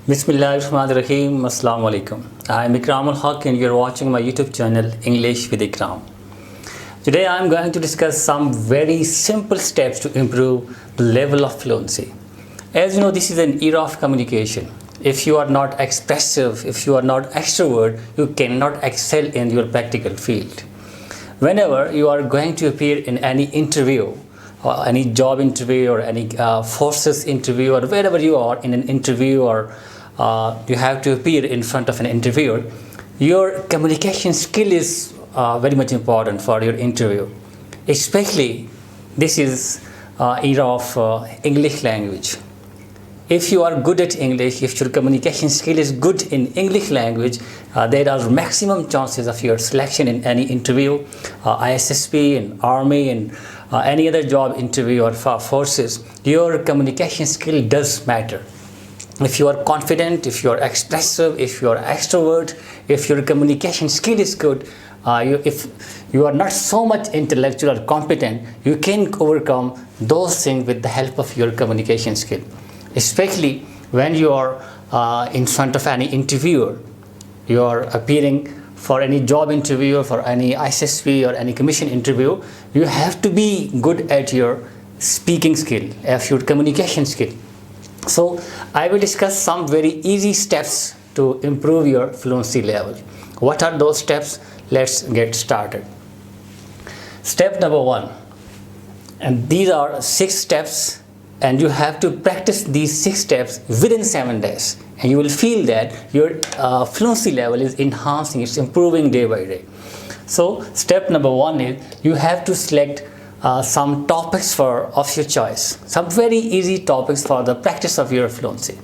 Bismillahirrahmanirrahim. Assalamu alaikum. I am Ikram and you're watching my YouTube channel English with Ikram. Today I am going to discuss some very simple steps to improve the level of fluency. As you know, this is an era of communication. If you are not expressive, if you are not extrovert, you cannot excel in your practical field. Whenever you are going to appear in any interview, or any job interview or any forces interview, or wherever you are in an interview, or you have to appear in front of an interviewer, your communication skill is very much important for your interview. Especially this is era of English language. If you are good at English, if your communication skill is good in English language, there are maximum chances of your selection in any interview, ISSP, in army, and any other job interview or forces. Your communication skill does matter. If you are confident, if you are expressive, if you are extrovert, if your communication skill is good, if you are not so much intellectual or competent, you can overcome those things with the help of your communication skill. Especially when you are in front of any interviewer, you are appearing for any job interview or for any ISSP or any commission interview, you have to be good at your speaking skill, at your communication skill. So I will discuss some very easy steps to improve your fluency level. What are those steps? Let's get started. Step number 1, and these are 6 steps, and you have to practice these 6 steps within 7 days, and you will feel that your fluency level is enhancing, it's improving day by day. So step number 1 is you have to select some topics of your choice, some very easy topics for the practice of your fluency.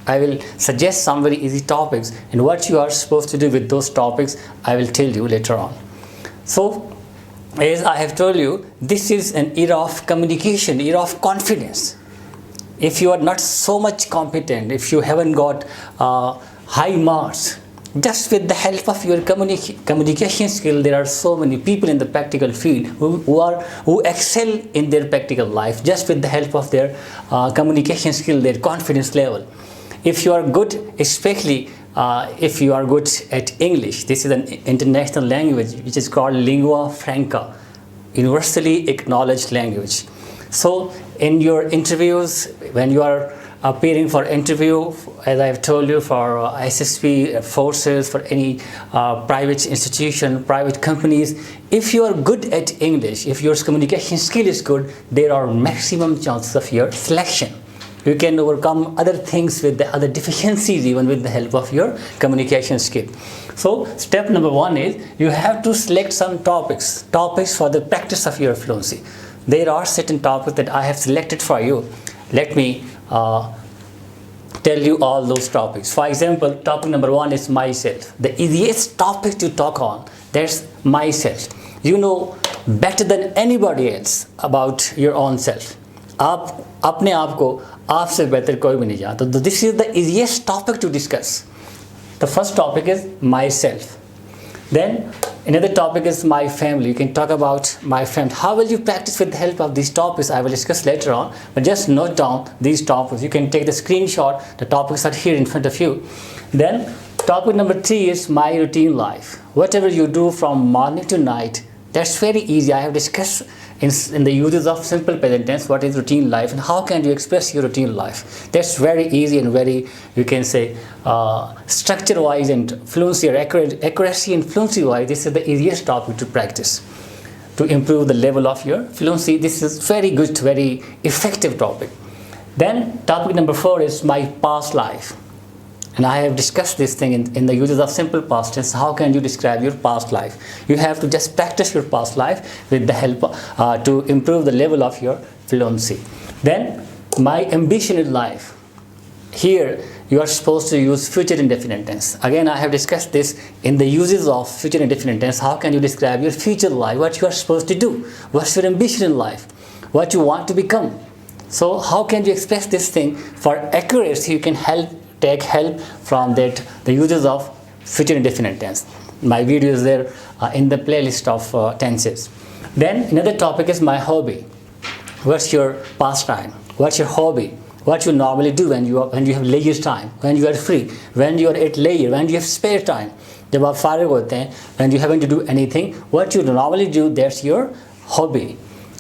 I will suggest some very easy topics, and what you are supposed to do with those topics I will tell you later on. So as I have told you, this is an era of communication, era of confidence. If you are not so much competent, if you haven't got high marks, just with the help of your communication skill, there are so many people in the practical field who excel in their practical life just with the help of their communication skill, their confidence level. If you are good, especially if you are good at English, this is an international language which is called lingua franca, universally acknowledged language. So in your interviews, when you are appearing for interview, as I have told you, for ISSP forces, for any private institution, private companies, if you are good at English, if your communication skill is good, there are maximum chances of your selection. You can overcome other things with the other deficiencies even with the help of your communication skill. So step number 1 is you have to select some topics for the practice of your fluency. There are certain topics that I have selected for you. Let me tell you all those topics. For example, topic number 1 is myself. The easiest topic to talk on, that's myself. You know better than anybody else about your own self. आप अपने आप को आपसे बेहतर कोई भी नहीं जानता. So this is the easiest topic to discuss. The first topic is myself. Then another topic is my family. You can talk about my family. How will you practice with the help of these topics? I will discuss later on, but just note down these topics. You can take the screenshot. The topics are here in front of you. Then topic number 3 is my routine life. Whatever you do from morning to night, that's very easy. I have discussed in the uses of simple present tense what is routine life and how can you express your routine life. That's very easy and very, you can say, structure wise and fluency or accuracy and fluency wise, this is the easiest topic to practice to improve the level of your fluency. This is very good, very effective topic. Then topic number 4 is my past life. And I have discussed this thing in the uses of simple past tense. How can you describe your past life? You have to just practice your past life with the help to improve the level of your fluency. Then my ambition in life. Here you are supposed to use future indefinite tense. Again, I have discussed this in the uses of future indefinite tense. How can you describe your future life? What you are supposed to do? What's your ambition in life? What you want to become? So how can you express this thing? For accuracy, you can take help from the uses of future indefinite tense. My video is there in the playlist of tenses. Then another topic is my hobby. What's your pastime? What's your hobby? What you normally do when you have leisure time, when you are free, when you are at leisure, when you have spare time. जब आप फारिग होते हैं, when you haven't to do anything, what you normally do, that's your hobby.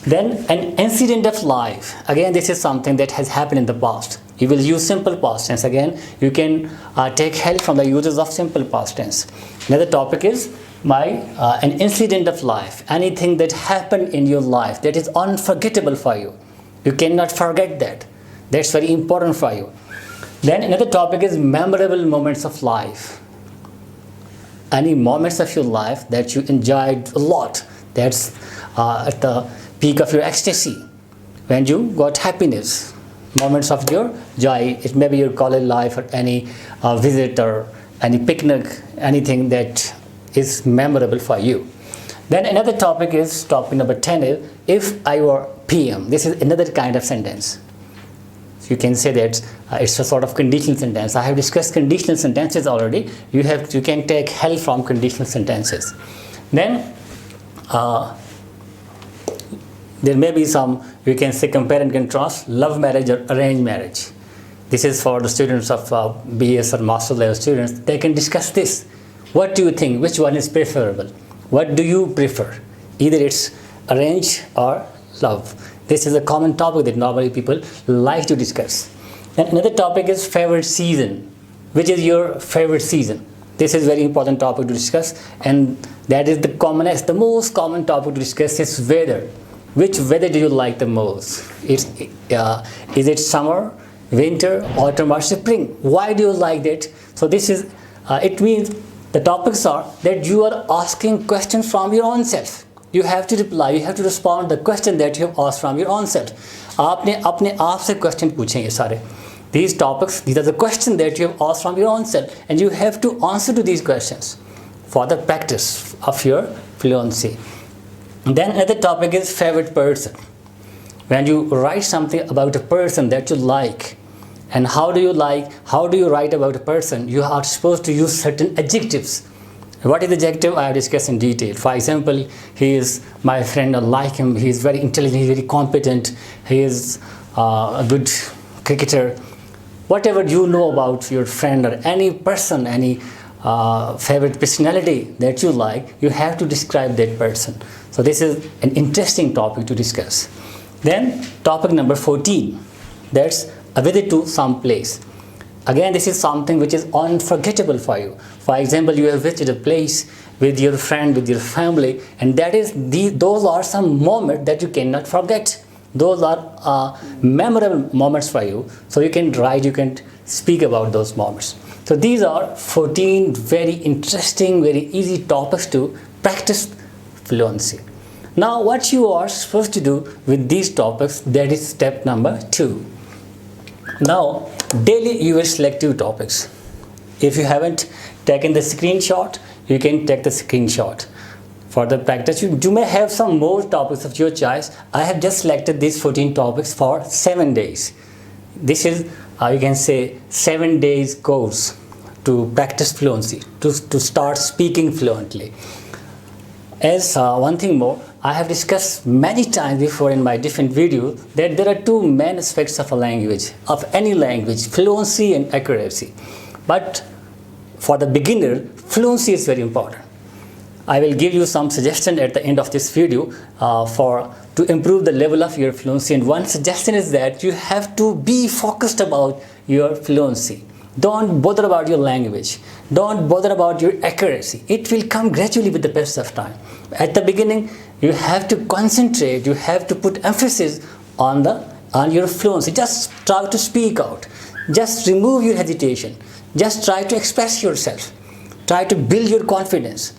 Then an incident of life. Again, this is something that has happened in the past. You will use simple past tense. Again, you can take help from the uses of simple past tense. Another topic is an incident of life. Anything that happened in your life that is unforgettable for you. You cannot forget that. That's very important for you. Then another topic is memorable moments of life. Any moments of your life that you enjoyed a lot. That's at the peak of your ecstasy, when you got happiness. Moments of your joy. It may be your college life or any visit or any picnic, anything that is memorable for you. Then another topic is, topic number 10 is, if I were PM. This is another kind of sentence. You can say that it's a sort of conditional sentence. I have discussed conditional sentences already. You can take help from conditional sentences. Then there may be some, you can say, compare and contrast, love marriage or arranged marriage. This is for the students of BS or master level students. They can discuss this. What do you think? Which one is preferable? What do you prefer? Either it's arranged or love. This is a common topic that normally people like to discuss. And another topic is favorite season. Which is your favorite season? This is very important topic to discuss, and that is the most common topic to discuss is weather. Which weather do you like the most? Is it summer, winter, autumn or spring? Why do you like that? So this is, it means the topics are that you are asking questions from your own self. You have to reply, you have to respond to the question that you have asked from your own self. आपने अपने आप से question पूछे ये सारे. These topics, these are the questions that you have asked from your own self, and you have to answer to these questions for the practice of your fluency. Then another topic is favorite person. When you write something about a person that you like, and how do you write about a person, you are supposed to use certain adjectives. What is the adjective? I have discussed in detail. For example, he is my friend, I like him, he is very intelligent, he is very competent, he is a good cricketer. Whatever you know about your friend or any person, any favorite personality that you like, you have to describe that person. So this is an interesting topic to discuss. Then topic number 14, that's a visit to some place. Again, this is something which is unforgettable for you. For example, you have visited a place with your friend, with your family, and those are some moments that you cannot forget. Those are memorable moments for you. So you can write, you can speak about those moments. So these are 14 very interesting, very easy topics to practice fluency. Now what you are supposed to do with these topics, that is step number 2. Now daily you will select 2 topics. If you haven't taken the screenshot, you can take the screenshot. For the practice, you may have some more topics of your choice. I have just selected these 14 topics for 7 days. This is, you can say, 7 days course to practice fluency, to start speaking fluently. As one thing more, I have discussed many times before in my different videos that there are 2 main aspects of a language, of any language, fluency and accuracy. But for the beginner, fluency is very important. I will give you some suggestions at the end of this video to improve the level of your fluency. And one suggestion is that you have to be focused about your fluency. Don't bother about your language. Don't bother about your accuracy. It will come gradually with the passage of time. At the beginning, you have to concentrate. You have to put emphasis on your fluency. Just try to speak out. Just remove your hesitation. Just try to express yourself. Try to build your confidence.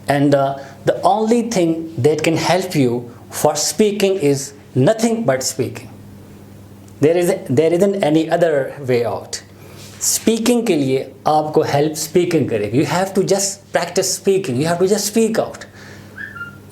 And the only thing that can help you for speaking is nothing but speaking. There isn't any other way out. Speaking के लिए आपको help speaking करेगी. You have to just practice speaking. You have to just speak out.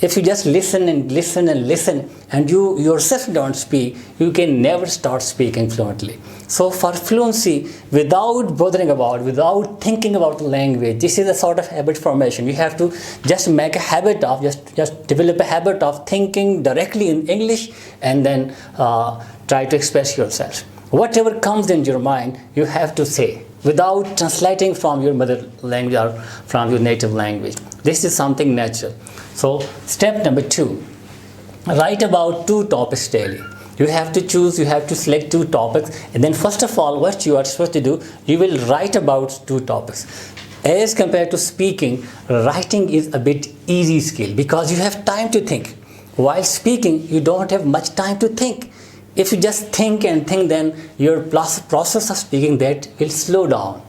If you just listen and listen and listen and you yourself don't speak, you can never start speaking fluently. So for fluency, without bothering about, without thinking about the language, this is a sort of habit formation. You have to just make a habit of, just develop a habit of thinking directly in English and then try to express yourself. Whatever comes in your mind, you have to say without translating from your mother language or from your native language. This is something natural. So step number 2, write about 2 topics daily. You have to choose, you have to select 2 topics, and then first of all, what you are supposed to do, you will write about 2 topics. As compared to speaking, writing is a bit easy skill because you have time to think. While speaking, you don't have much time to think. If you just think and think, then your process of speaking that will slow down.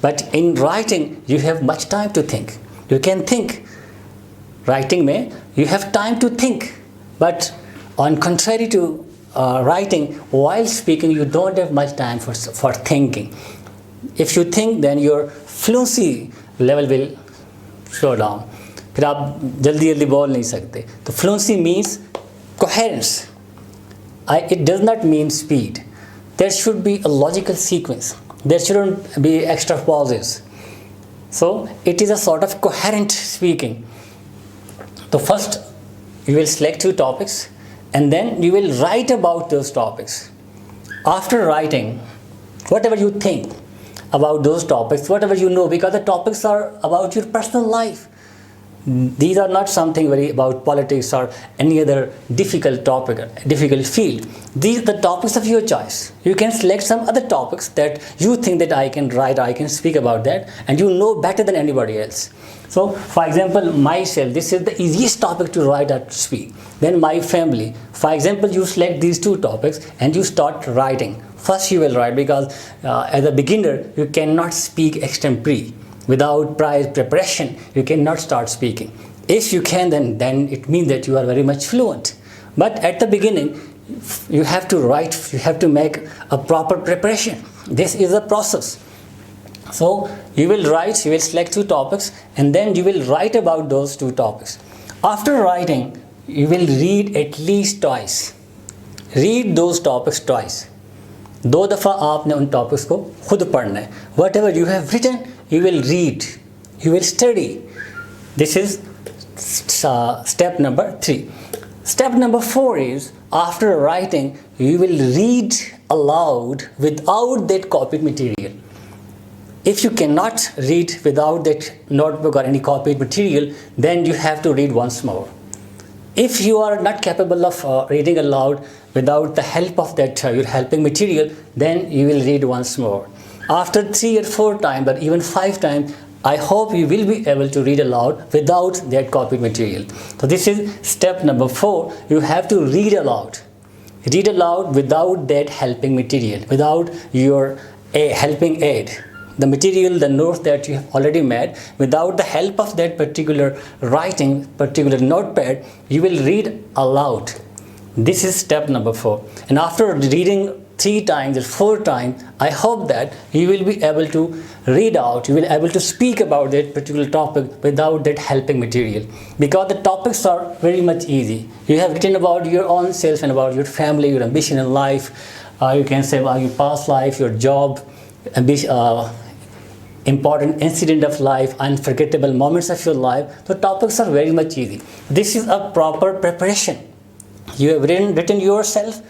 But in writing, you have much time to think. You can think. Writing mein, you have time to think. But on contrary to writing, while speaking, you don't have much time for thinking. If you think, then your fluency level will slow down. फिर आप जल्दी जल्दी बोल नहीं सकते. तो fluency means coherence. It does not mean speed. There should be a logical sequence. There shouldn't be extra pauses. So it is a sort of coherent speaking. So first you will select 2 topics and then you will write about those topics. After writing, whatever you think about those topics, whatever you know, because the topics are about your personal life. These are not something very about politics or any other difficult topic, difficult field. These are the topics of your choice. You can select some other topics that you think that I can write, I can speak about that, and you know better than anybody else. So, for example, myself, this is the easiest topic to write or speak. Then my family. For example, you select these 2 topics and you start writing. First you will write because as a beginner, you cannot speak extempore. Without prior preparation, you cannot start speaking. If you can, then it means that you are very much fluent. But at the beginning, you have to write, you have to make a proper preparation. This is a process. So you will write, you will select 2 topics, and then you will write about those 2 topics. After writing, you will read at least twice. Read those topics twice. 2 दफ़ा आपने उन topics को खुद पढ़ना है. Whatever you have written, you will read, you will study. This is step number 3. Step number 4 is, after writing, you will read aloud without that copied material. If you cannot read without that notebook or any copied material, then you have to read once more. If you are not capable of reading aloud without the help of that your helping material, then you will read once more. After 3 or 4 times or even 5 times, I hope you will be able to read aloud without that copied material. So this is step number 4. You have to read aloud. Read aloud without that helping material, without your helping aid. The material, the notes that you have already made, without the help of that particular writing, particular notepad, you will read aloud. This is step number 4. And after reading 3 times or 4 times, I hope that you will be able to read out, you will be able to speak about that particular topic without that helping material. Because the topics are very much easy. You have written about your own self and about your family, your ambition in life. You can say about your past life, your job, important incident of life, unforgettable moments of your life. The topics are very much easy. This is a proper preparation. You have written yourself,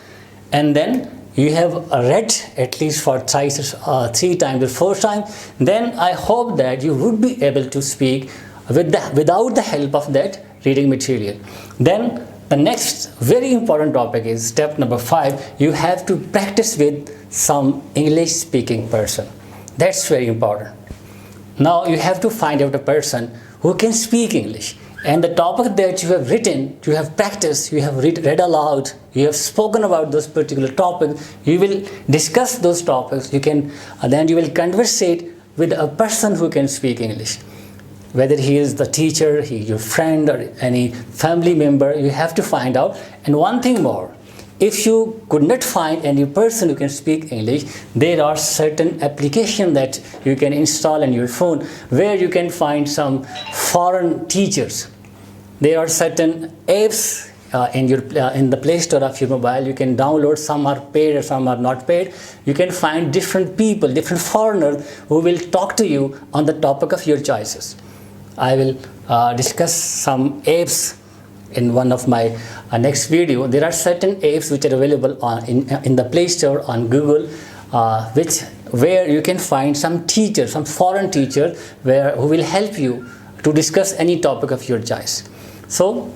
and then you have read at least for 3 times or 4 times. Then I hope that you would be able to speak without the help of that reading material. Then the next very important topic is step number 5. You have to practice with some English speaking person. That's very important. Now you have to find out a person who can speak English. And the topic that you have written, you have practiced, you have read aloud, you have spoken about those particular topics, you will discuss those topics, then you will conversate with a person who can speak English. Whether he is the teacher, your friend, or any family member, you have to find out. And one thing more, if you could not find any person who can speak English, there are certain applications that you can install on your phone where you can find some foreign teachers. There are certain apps in the Play Store of your mobile. You can download. Some are paid or some are not paid. You can find different people, different foreigners who will talk to you on the topic of your choices. I will discuss some apps in one of my next video, there are certain apps which are available in the Play Store on Google, where you can find some teachers, some foreign teachers who will help you to discuss any topic of your choice. So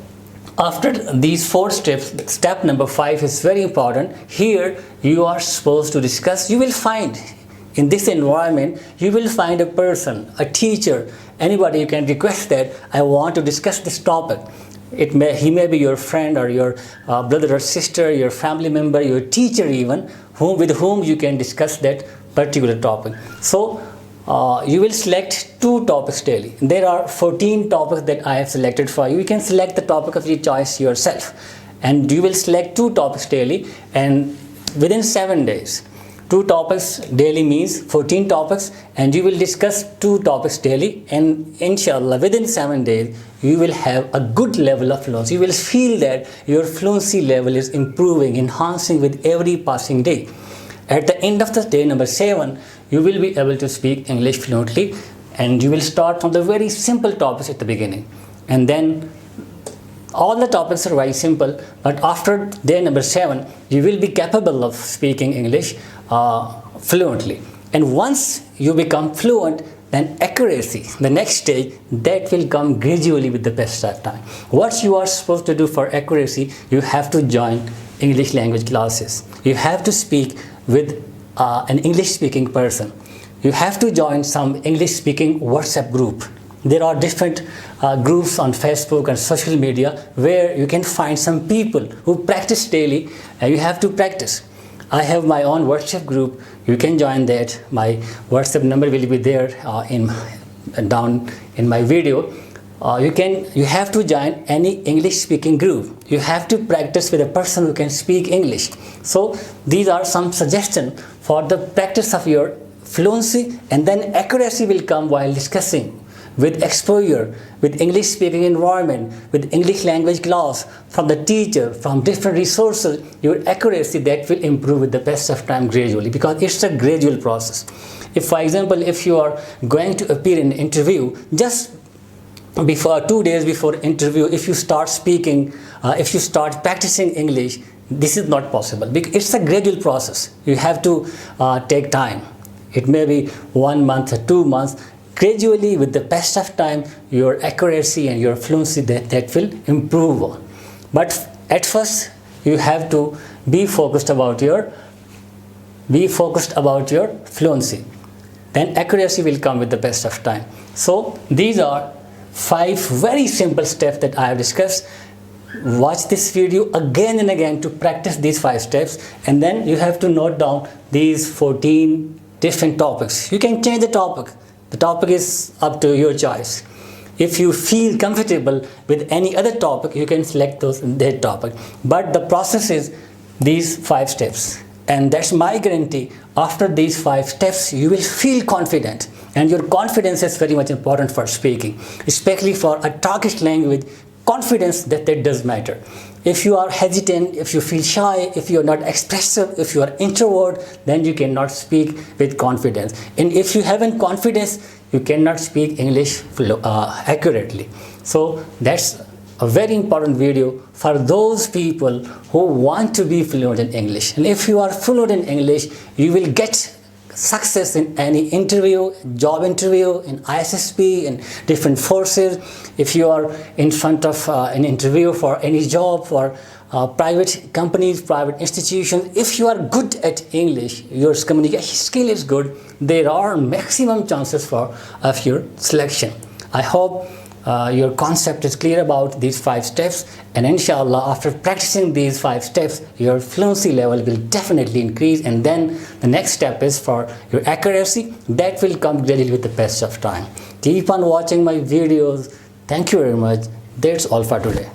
after these 4 steps, step number 5 is very important. Here you are supposed to discuss. You will find in this environment, you will find a person, a teacher, anybody you can request that I want to discuss this topic. He may be your friend or your brother or sister, your family member, your teacher even, with whom you can discuss that particular topic. So you will select 2 topics daily. There are 14 topics that I have selected for you. You can select the topic of your choice yourself, and you will select 2 topics daily, and within 7 days. 2 topics daily means 14 topics, and you will discuss 2 topics daily, and inshallah within 7 days you will have a good level of fluency. You will feel that your fluency level is improving, enhancing with every passing day. At the end of the day number 7, you will be able to speak English fluently, and you will start from the very simple topics at the beginning, and then all the topics are very simple, but after day number 7 you will be capable of speaking English fluently. And once you become fluent, then accuracy, the next stage, that will come gradually with the passage of time. What you are supposed to do for accuracy, you have to join English language classes. You have to speak with an English speaking person. You have to join some English speaking WhatsApp group. There are different groups on Facebook and social media where you can find some people who practice daily, and you have to practice. I have my own WhatsApp group. You can join that. My WhatsApp number will be there down in my video. You have to join any English speaking group. You have to practice with a person who can speak English. So these are some suggestions for the practice of your fluency, and then accuracy will come while discussing with exposure, with English speaking environment, with English language class, from the teacher, from different resources. Your accuracy, that will improve with the passage of time gradually, because it's a gradual process. If, for example, if you are going to appear in an interview, just 2 days before interview, if you start speaking, if you start practicing English, this is not possible, because it's a gradual process. You have to take time. It may be 1 month or 2 months. Gradually, with the passage of time, your accuracy and your fluency, that will improve. But at first, you have to be focused about your fluency. Then accuracy will come with the passage of time. So these are 5 very simple steps that I have discussed. Watch this video again and again to practice these 5 steps, and then you have to note down these 14 different topics. You can change the topic. The topic is up to your choice. If you feel comfortable with any other topic, you can select that topic. But the process is these 5 steps. And that's my guarantee. After these 5 steps, you will feel confident. And your confidence is very much important for speaking. Especially for a Turkish language, confidence, that does matter. If you are hesitant, if you feel shy, if you are not expressive, if you are introvert, then you cannot speak with confidence. And if you haven't confidence, you cannot speak English accurately. So that's a very important video for those people who want to be fluent in English. And if you are fluent in English, you will get success in any interview, job interview, in ISSP, in different forces. If you are in front of an interview for any job, for private companies, private institutions, if you are good at English, your communication skill is good, there are maximum chances of your selection. I hope your concept is clear about these 5 steps, and inshallah after practicing these 5 steps, your fluency level will definitely increase, and then the next step is for your accuracy. That will come gradually with the passage of time. Keep on watching my videos. Thank you very much. That's all for today.